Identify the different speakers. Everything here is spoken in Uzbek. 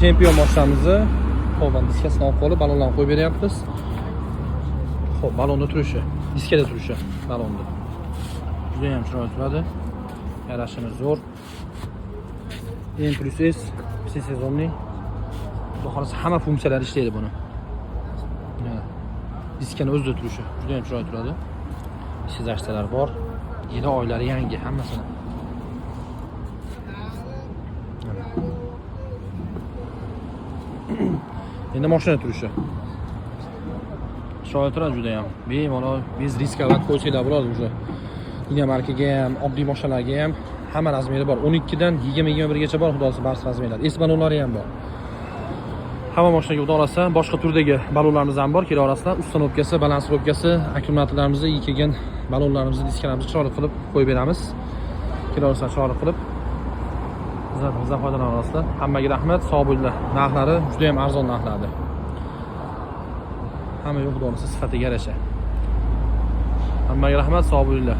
Speaker 1: Chempion mashinamizni hop, diskasini olib qolib, balonlarni qo'yib beryapmiz. Hop, balonda turishi, diskada turishi balonda. Juda ham chiroyli turadi. Yarashini zo'r. M+S все sezonning. Xudo xolasa hamma funksiyalari ishlaydi buni. Diskani o'zida turishi juda ham chiroyli turadi. Sizashtalar bor. Yili oylari yangi hammasini. Endi mashina turishi. Chiroyli turadi juda ham. Bemalol bez riskalar qo'ysanglar bo'ladi o'sha. Ina markaga ham, oddiy mashinalarga ham hamma razmeri bor. 12 dan 20-21 gacha bor, xudosi barcha razmerlar. S balonlari ham bor. Hamma mashinaga xudo xolasa boshqa turdagi balonlarimiz ham bor. Kela orasidan uстановкасы, balansировкасы, akkumulyatorlarimizni kelgan balonlarimizni, diskalarimizni chiroyli qilib qo'yib beramiz. Kela orasidan chiroyli qilib bizdan foydalana olasizlar. Hammaga rahmat, sog' bo'linglar. Narxlari juda ham arzon narxlarda. Hamma xudo xolasa sifatiga yarasha. Hammaga rahmat, sog' bo'linglar.